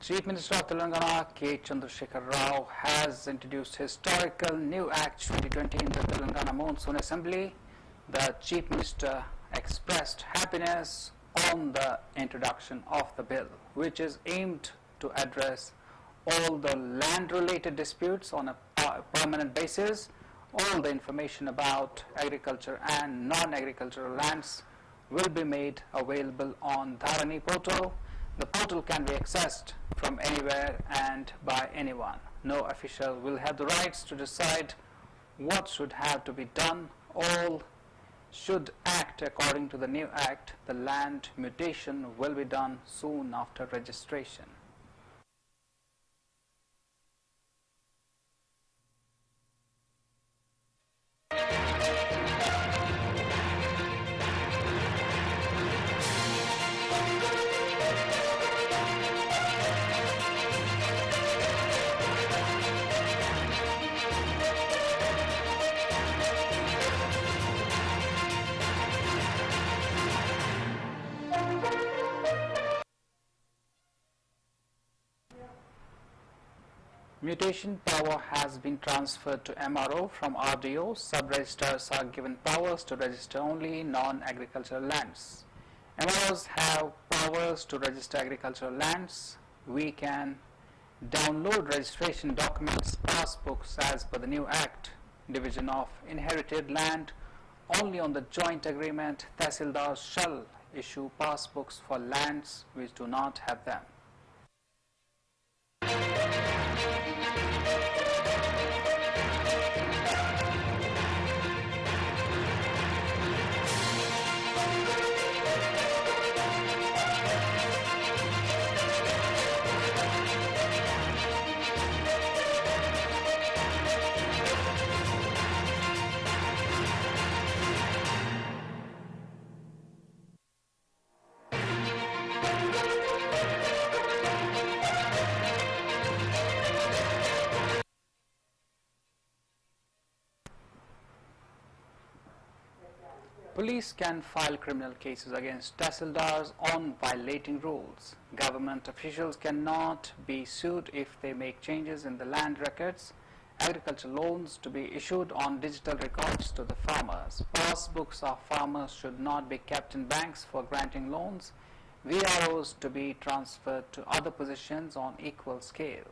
Chief Minister of Telangana K. Chandrasekhar Rao has introduced historical new Act 2020 in the Telangana Monsoon Assembly. The Chief Minister expressed happiness on the introduction of the bill, which is aimed to address all the land-related disputes on a permanent basis. All the information about agriculture and non-agricultural lands will be made available on Dharani portal. The portal can be accessed from anywhere and by anyone. No official will have the rights to decide what should have to be done. All should act according to the new act. The land mutation will be done soon after registration. Mutation power has been transferred to MRO from RDO. Sub-registrars are given powers to register only non-agricultural lands. MROs have powers to register agricultural lands. We can download registration documents, passbooks as per the new Act. Division of inherited land only on the joint agreement. Tehsildars shall issue passbooks for lands which do not have them. Police can file criminal cases against tehsildars on violating rules. Government officials cannot be sued if they make changes in the land records. Agricultural loans to be issued on digital records to the farmers. Passbooks of farmers should not be kept in banks for granting loans. VROs to be transferred to other positions on equal scale.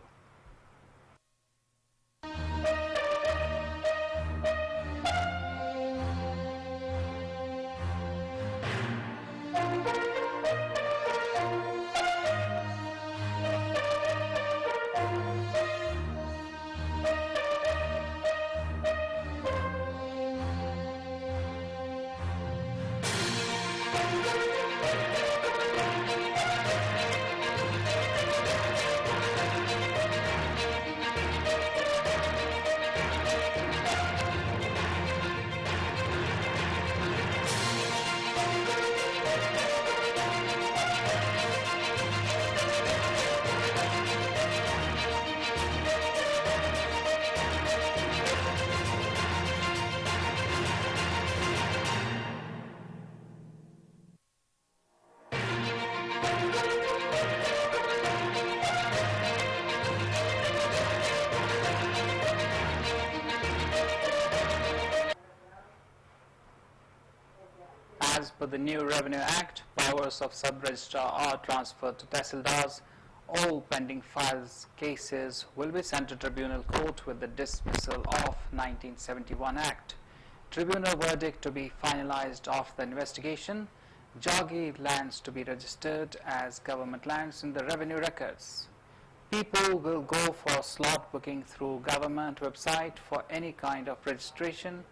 As per the new Revenue Act, powers of sub-registrar are transferred to tehsildars. All pending files cases will be sent to Tribunal Court with the dismissal of 1971 Act. Tribunal verdict to be finalized of the investigation. Jagi lands to be registered as government lands in the revenue records. People will go for slot booking through government website for any kind of registration.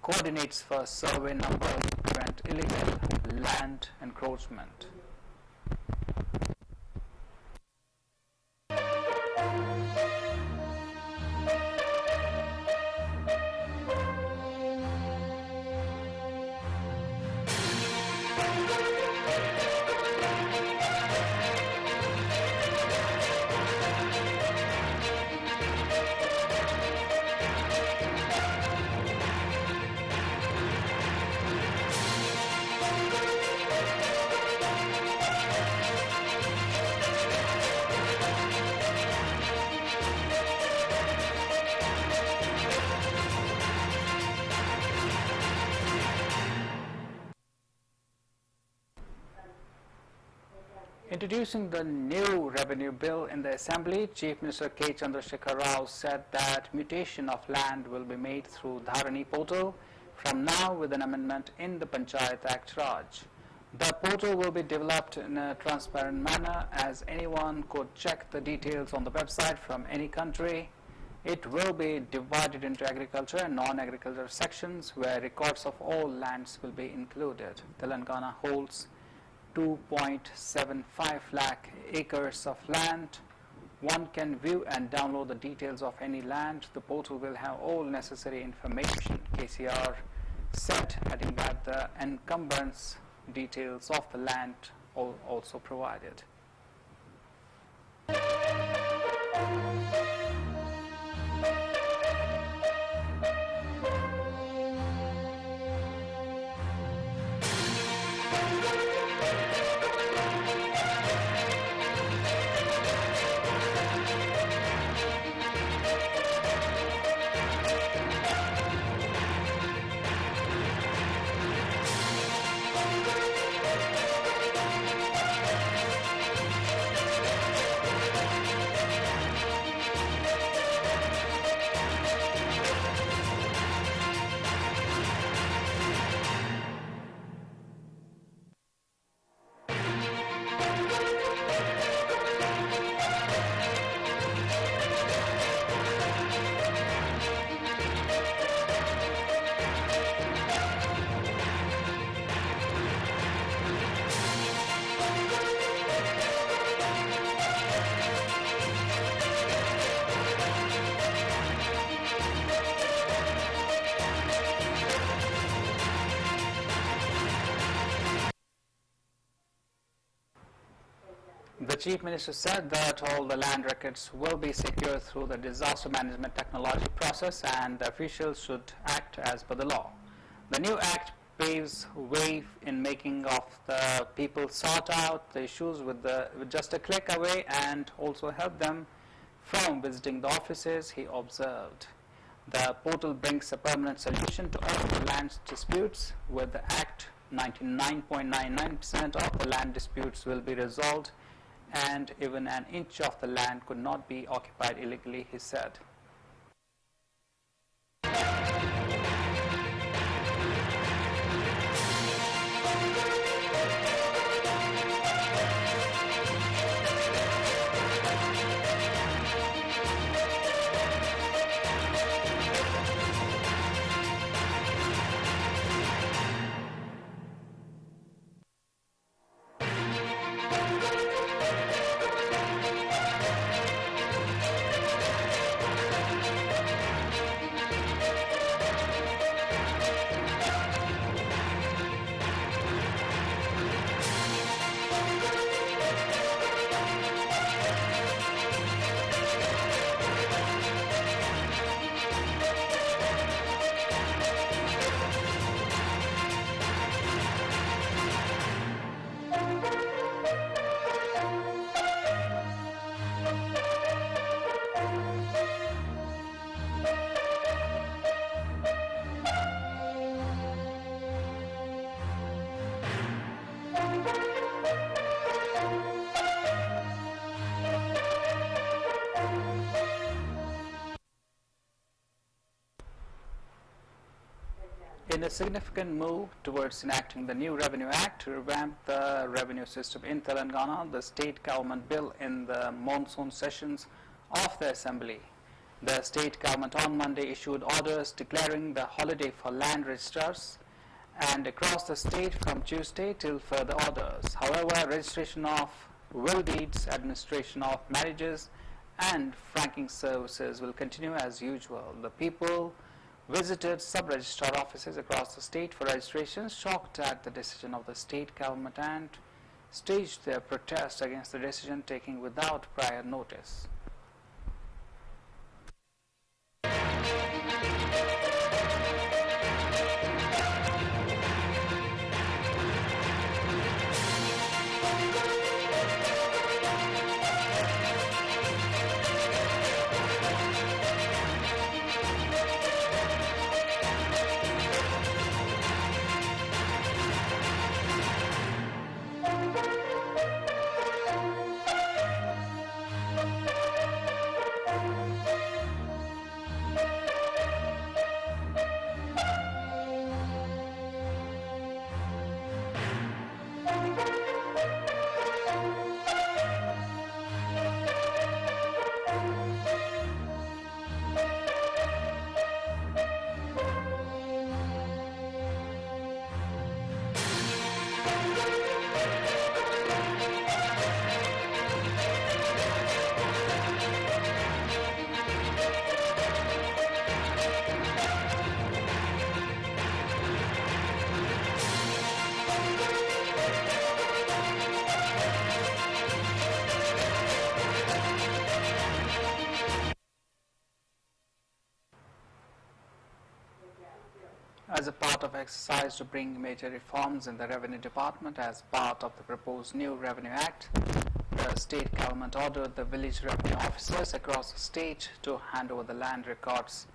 Coordinates for survey number to prevent illegal land encroachment. Introducing the new revenue bill in the Assembly, Chief Minister K. Chandrasekhar Rao said that mutation of land will be made through Dharani portal from now with an amendment in the Panchayat Act Raj. The portal will be developed in a transparent manner as anyone could check the details on the website from any country. It will be divided into agriculture and non-agriculture sections where records of all lands will be included. Telangana holds 2.75 lakh acres of land. One can view and download the details of any land. The portal will have all necessary information, KCR said, adding that the encumbrance details of the land are also provided. The Chief Minister said that all the land records will be secured through the disaster management technology process and the officials should act as per the law. The new act paves way in making of the people sort out the issues with just a click away and also help them from visiting the offices, he observed. The portal brings a permanent solution to all the land disputes. With the Act, 99.99% of the land disputes will be resolved and even an inch of the land could not be occupied illegally, he said. In a significant move towards enacting the new Revenue Act to revamp the revenue system in Telangana, the state government bill in the monsoon sessions of the Assembly. The state government on Monday issued orders declaring the holiday for land registrars and across the state from Tuesday till further orders. However, registration of will deeds, administration of marriages and franking services will continue as usual. The people visited sub-registrar offices across the state for registrations, shocked at the decision of the state government and staged their protest against the decision taken without prior notice. As a part of exercise to bring major reforms in the Revenue Department as part of the proposed new Revenue Act, the state government ordered the village revenue officers across the state to hand over the land records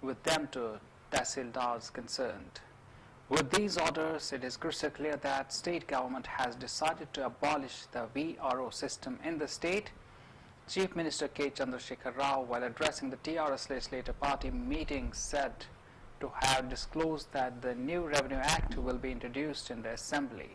with them to tahsildars concerned. With these orders, it is crystal clear that state government has decided to abolish the VRO system in the state. Chief Minister K. Chandrasekhar Rao, while addressing the TRS Legislative Party meeting, said to have disclosed that the new Revenue Act will be introduced in the Assembly.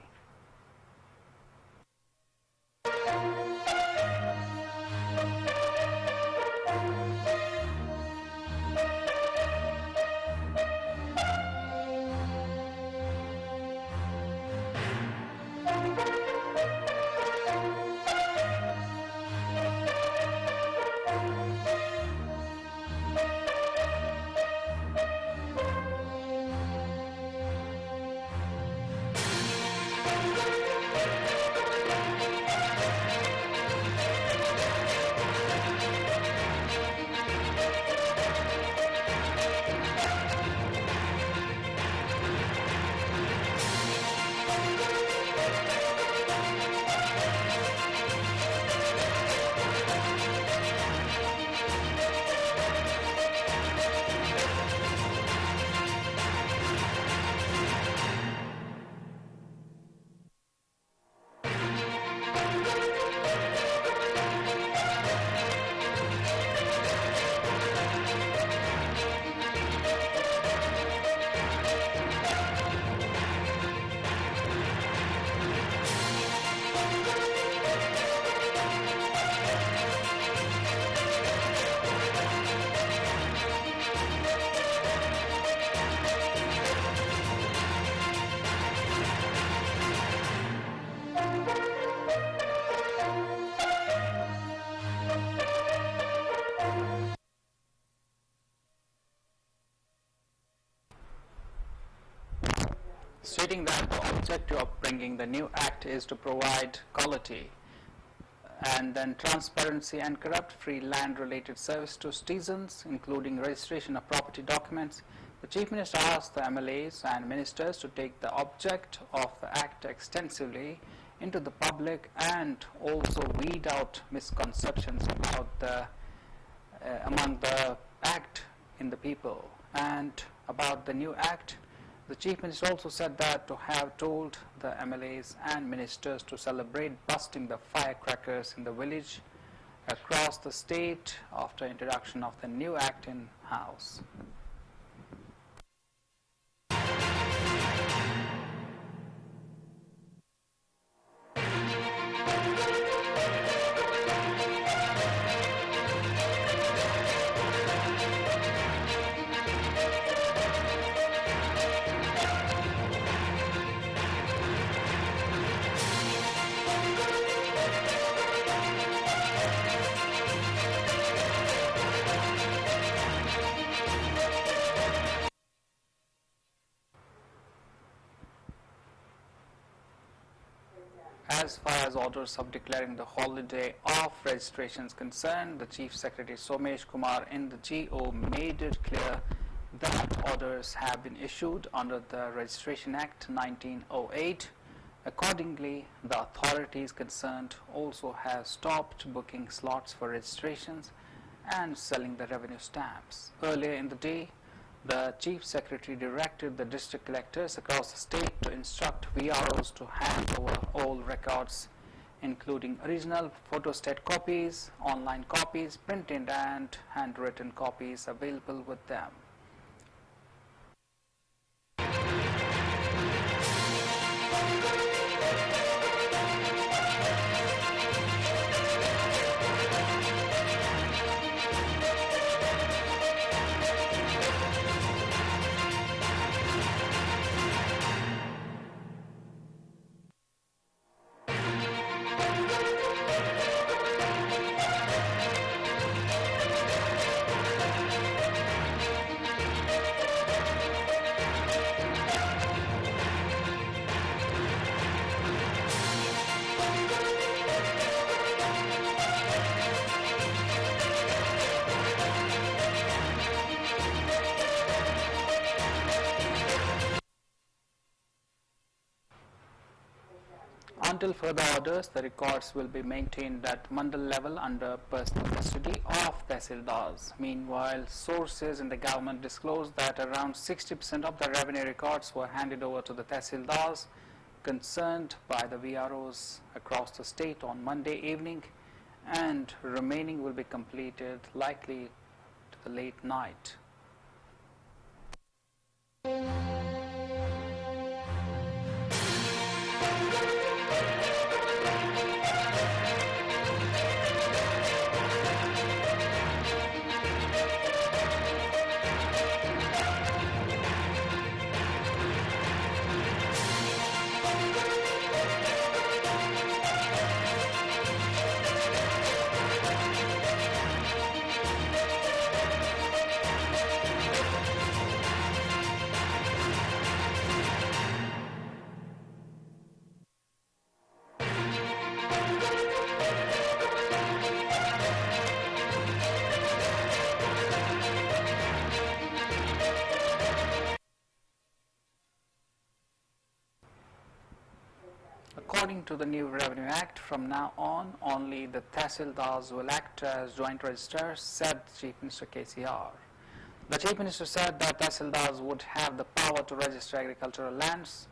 Stating that the objective of bringing the new act is to provide quality and then transparency and corrupt-free land-related service to citizens, including registration of property documents, the Chief Minister asked the MLAs and ministers to take the object of the act extensively into the public and also weed out misconceptions about among the act in the people. And about the new act, the Chief Minister also said that to have told the MLAs and ministers to celebrate busting the firecrackers in the village across the state after introduction of the new act in House. As far as orders of declaring the holiday of registration is concerned, the Chief Secretary Somesh Kumar in the GO made it clear that orders have been issued under the Registration Act 1908. Accordingly, the authorities concerned also have stopped booking slots for registrations and selling the revenue stamps. Earlier in the day, the Chief Secretary directed the district collectors across the state to instruct VROs to hand over all records, including original photostat copies, online copies, printed and handwritten copies available with them. Until further orders, the records will be maintained at mandal level under personal custody of tehsildars. Meanwhile, sources in the government disclosed that around 60% of the revenue records were handed over to the tehsildars concerned by the VROs across the state on Monday evening, and remaining will be completed likely to the late night. According to the new Revenue Act, from now on, only the tehsildars will act as joint registrars, said Chief Minister KCR. The Chief Minister said that tehsildars would have the power to register agricultural lands.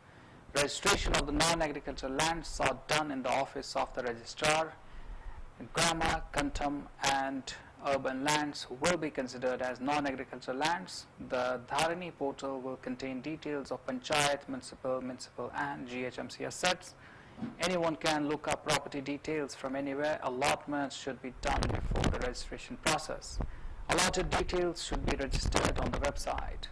Registration of the non-agricultural lands are done in the office of the registrar. Grama, Kantam and urban lands will be considered as non-agricultural lands. The Dharani portal will contain details of panchayat, municipal and GHMC assets. Anyone can look up property details from anywhere. Allotments should be done before the registration process. Allotted details should be registered on the website.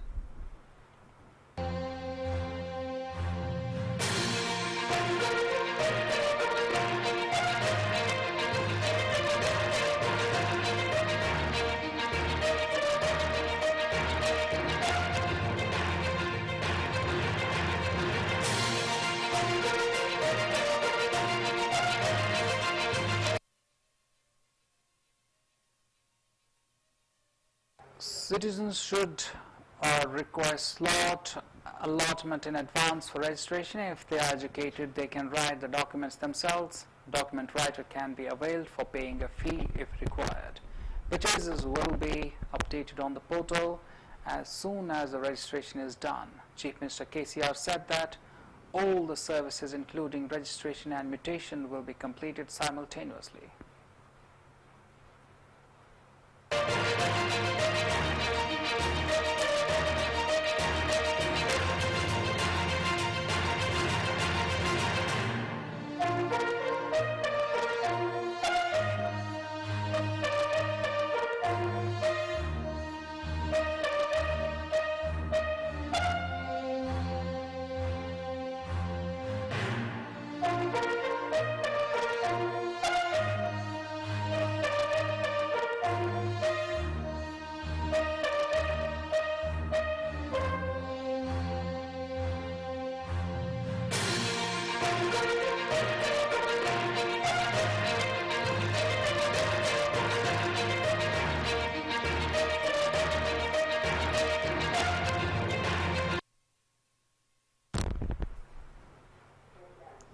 Citizens should request allotment in advance for registration. If they are educated, they can write the documents themselves. Document writer can be availed for paying a fee if required. Purchases will be updated on the portal as soon as the registration is done. Chief Minister KCR said that all the services including registration and mutation will be completed simultaneously.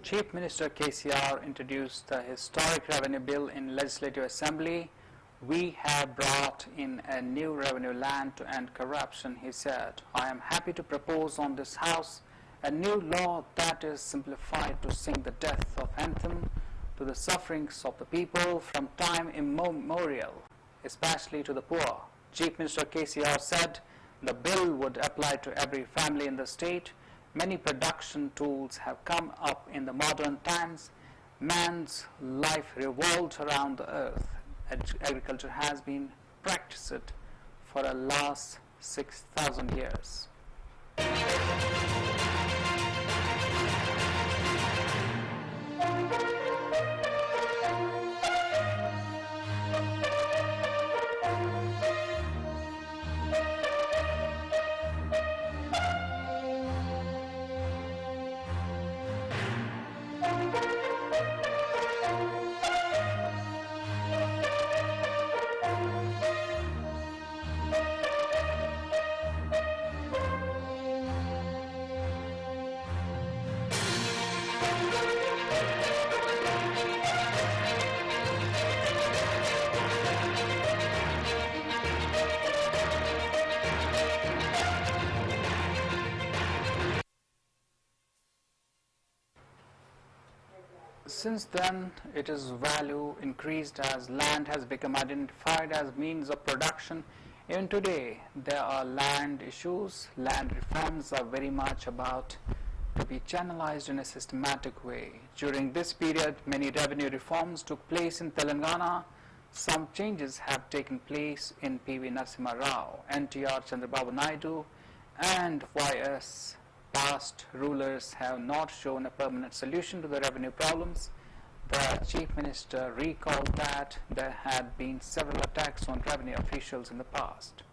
Chief Minister KCR introduced the historic revenue bill in Legislative Assembly. We have brought in a new revenue land to end corruption, he said. I am happy to propose on this House a new law that is simplified to sing the death of anthem to the sufferings of the people from time immemorial, especially to the poor. Chief Minister KCR said the bill would apply to every family in the state. Many production tools have come up in the modern times. Man's life revolves around the earth. Agriculture has been practiced for the last 6,000 years. Since then, its value increased as land has become identified as means of production. Even today, there are land issues. Land reforms are very much about to be channelized in a systematic way. During this period, many revenue reforms took place in Telangana. Some changes have taken place in P.V. Narasimha Rao, N.T.R. Chandrababu Naidu, and YS. Past rulers have not shown a permanent solution to the revenue problems. The Chief Minister recalled that there had been several attacks on revenue officials in the past.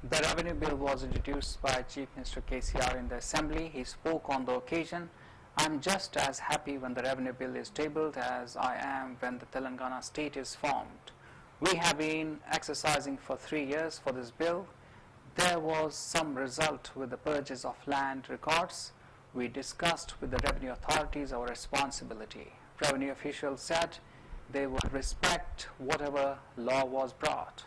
The revenue bill was introduced by Chief Minister KCR in the Assembly. He spoke on the occasion. "I'm just as happy when the revenue bill is tabled as I am when the Telangana state is formed. We have been exercising for 3 years for this bill. There was some result with the purchase of land records. We discussed with the revenue authorities our responsibility. Revenue officials said they would respect whatever law was brought."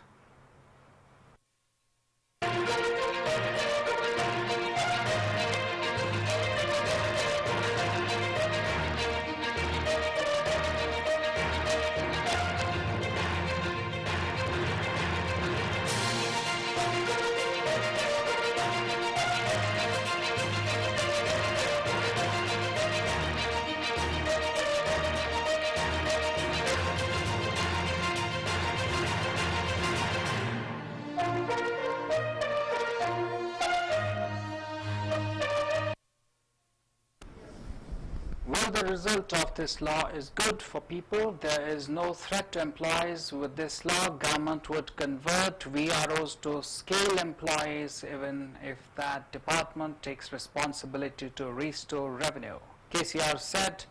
Well, the result of this law is good for people. There is no threat to employees. With this law, government would convert VROs to scale employees even if that department takes responsibility to restore revenue. KCR said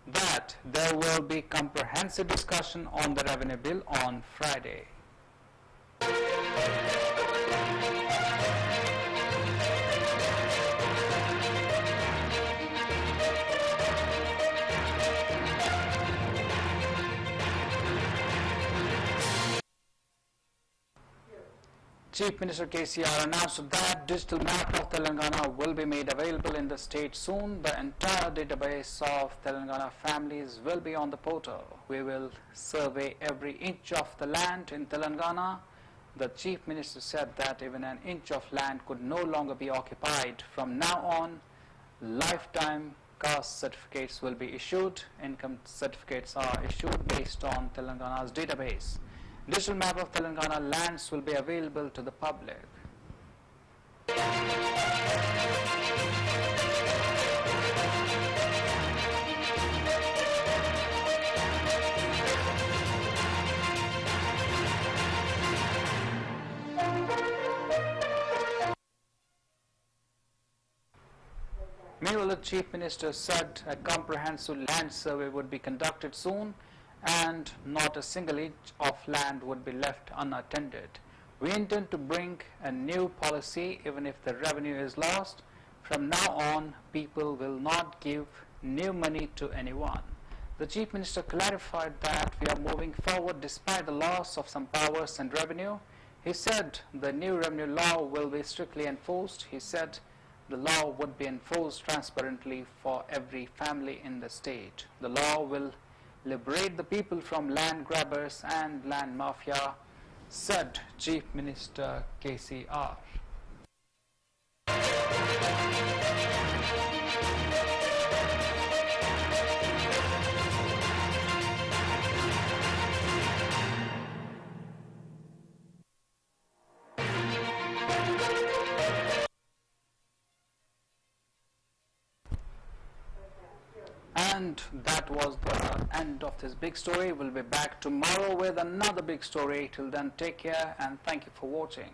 that there will be comprehensive discussion on the revenue bill on Friday. Chief Minister KCR announced that digital map of Telangana will be made available in the state soon. The entire database of Telangana families will be on the portal. We will survey every inch of the land in Telangana. The Chief Minister said that even an inch of land could no longer be occupied. From now on, lifetime caste certificates will be issued. Income certificates are issued based on Telangana's database. Digital map of Telangana lands will be available to the public. Meanwhile, the Chief Minister said a comprehensive land survey would be conducted soon and not a single inch of land would be left unattended. We intend to bring a new policy even if the revenue is lost. From now on, people will not give new money to anyone. The Chief Minister clarified that we are moving forward despite the loss of some powers and revenue. He said the new revenue law will be strictly enforced. He said the law would be enforced transparently for every family in the state. The law will liberate the people from land grabbers and land mafia, said Chief Minister KCR. And that was the end of this big story. We'll be back tomorrow with another big story. Till then, take care and thank you for watching.